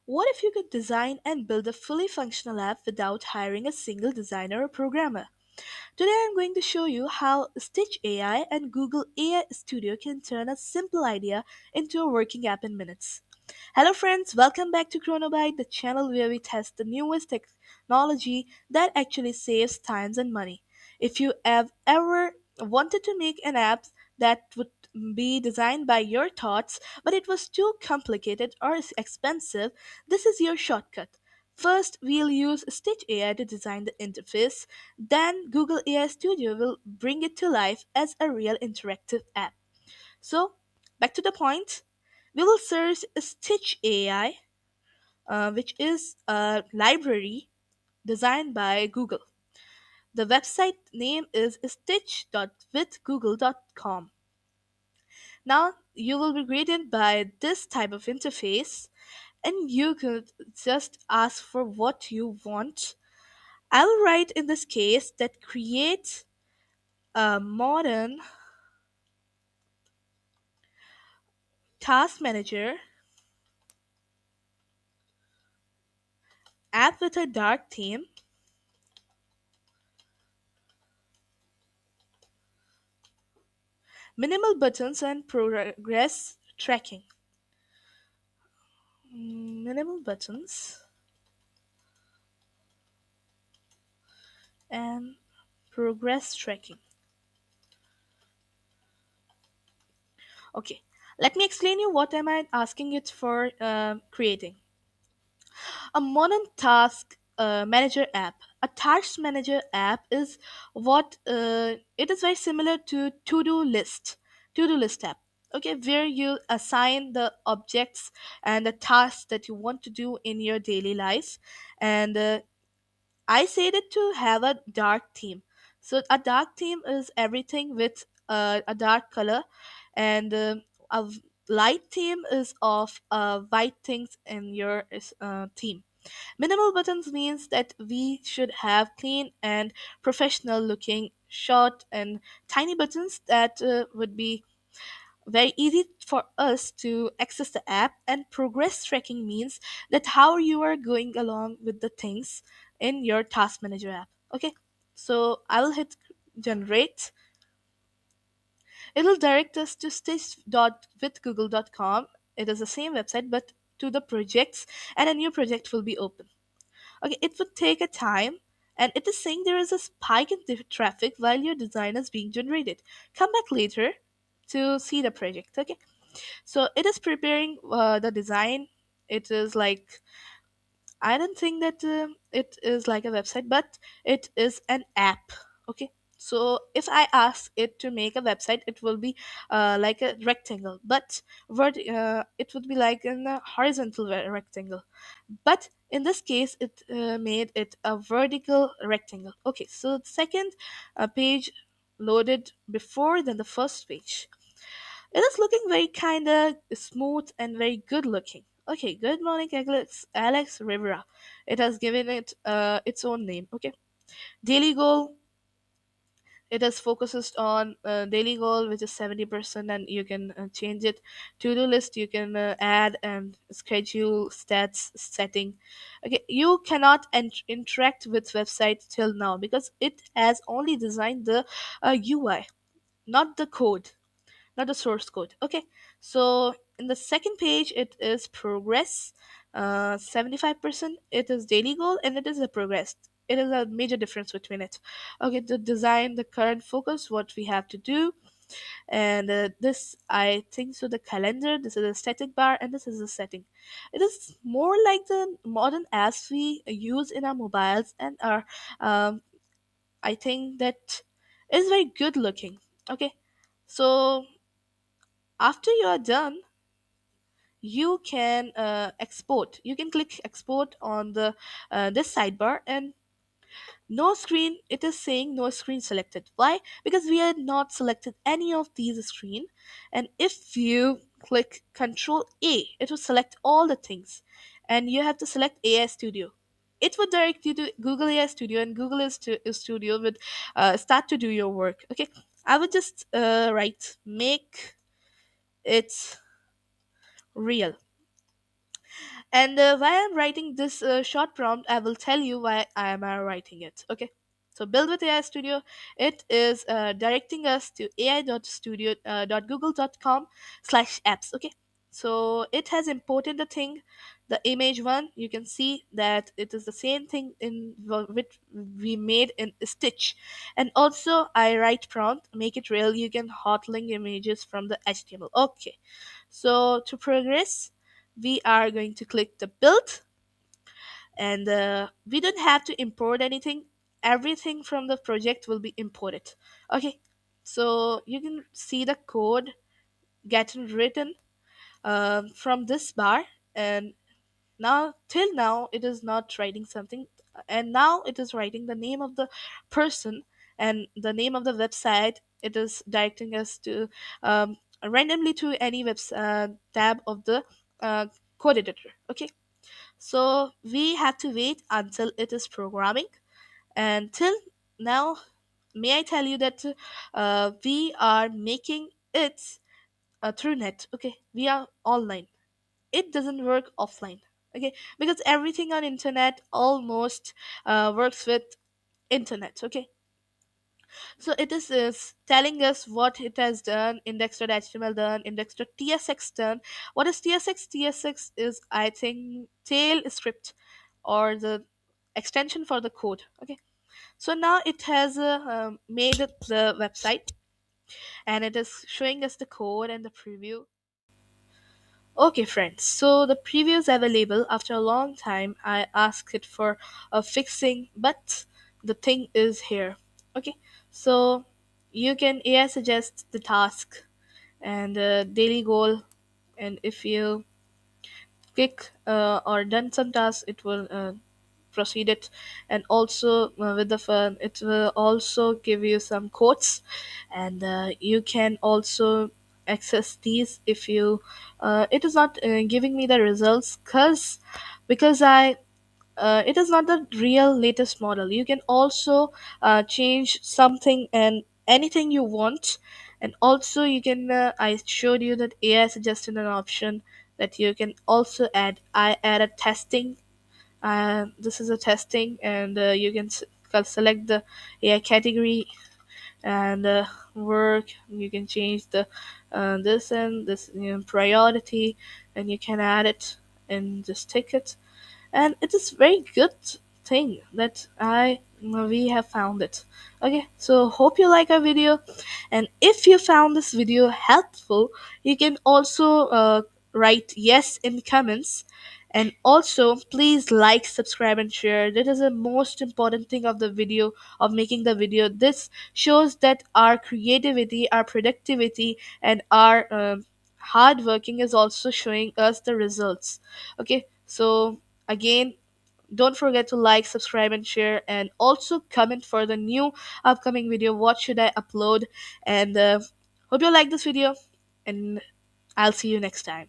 What if you could design and build a fully functional app without hiring a single designer or programmer? Today I'm going to show you how Stitch AI and Google AI Studio can turn a simple idea into a working app in minutes. Hello friends, welcome back to Chronobyte, the channel where we test the newest technology that actually saves time and money. If you have ever wanted to make an app that would be designed by your thoughts, but it was too complicated or expensive, this is your shortcut. First, we'll use Stitch AI to design the interface, then Google AI Studio will bring it to life as a real interactive app. So, back to the point, we will search Stitch AI, which is a library designed by Google. The website name is stitch.withgoogle.com. Now, you will be greeted by this type of interface, and you could just ask for what you want. I will write in this case that create a modern task manager app with a dark theme, minimal buttons, and progress tracking. Minimal buttons and progress tracking. Okay, let me explain you what am I asking it for creating. A modern task manager app. A task manager app is what it is very similar to to-do list app. Okay, where you assign the objects and the tasks that you want to do in your daily life, and I said it to have a dark theme. So a dark theme is everything with a dark color, and light theme is of white things in your theme. Minimal buttons means that we should have clean and professional looking short and tiny buttons that would be very easy for us to access the app. And progress tracking means that how you are going along with the things in your task manager app. Okay, so I will hit generate. It will direct us to stitch.withgoogle.com. It is the same website but to the projects, and a new project will be open. Okay, it would take a time, and it is saying there is a spike in traffic while your design is being generated. Come back later to see the project. Okay, so it is preparing the design. It is like, I don't think that it is like a website, but it is an app. Okay, so if I ask it to make a website, it will be like a rectangle, but it would be like in a horizontal rectangle. But in this case, it made it a vertical rectangle. Okay, so the second page loaded before than the first page. It is looking very kind of smooth and very good looking. Okay, good morning, Alex Rivera. It has given it its own name. Okay, daily goal. It has focuses on daily goal, which is 70%, and you can change it. To do list, you can add and schedule stats setting. Okay, you cannot interact with website till now because it has only designed the UI, not the code, not the source code. Okay, so in the second page it is progress. 75% it is daily goal, and it is a progress. It is a major difference between it. Okay, the design, the current focus, what we have to do, and this I think so the calendar, this is a static bar, and this is a setting. It is more like the modern apps we use in our mobiles and our I think that is very good looking. Okay, so after you are done, you can export. You can click export on the this sidebar, and no screen, it is saying no screen selected. Why? Because we had not selected any of these screen. And if you click Control A, it will select all the things, and you have to select AI Studio. It would direct you to Google AI Studio, and Google Studio would start to do your work. Okay, I would just write make it real. And while I'm writing this short prompt, I will tell you why I am writing it. Okay. So build with AI Studio, it is directing us to ai.studio.google.com/apps. Okay. So it has imported the thing, the image one. You can see that it is the same thing in which we made in Stitch. And also I write prompt, make it real. You can hot link images from the HTML. Okay. So to progress, we are going to click the build, and we don't have to import anything. Everything from the project will be imported. Okay, so you can see the code getting written from this bar, and now till now it is not writing something, and now it is writing the name of the person and the name of the website. It is directing us to randomly to any tab of the uh, code editor. Okay, so we have to wait until it is programming. And till now, may I tell you that we are making it through net. Okay, we are online. It doesn't work offline. Okay, because everything on internet almost works with internet. Okay, so it is telling us what it has done, index.html done, index.tsx done. What is tsx? Tsx is, I think, tail script, or the extension for the code. Okay, so now it has made the website, and it is showing us the code and the preview. Okay, friends, so the preview is available. After a long time, I asked it for a fixing, but the thing is here. Okay, so you can AI suggest the task and daily goal, and if you click or done some tasks, it will proceed it. And also with the fun, it will also give you some quotes, and you can also access these. If you it is not giving me the results because I it is not the real latest model. You can also change something and anything you want. And also you can I showed you that AI suggested an option that you can also add. I added testing. This is a testing, and you can select the AI category and work. You can change the this and this, priority, and you can add it and just tick it. And it is very good thing that I we have found it. Okay, so hope you like our video, and if you found this video helpful, you can also write yes in comments. And also please like, subscribe, and share. That is the most important thing of the video, of making the video. This shows that our creativity, our productivity, and our hard working is also showing us the results. Okay, so again, don't forget to like, subscribe, and share, and also comment for the new upcoming video. What should I upload? And hope you like this video, and I'll see you next time.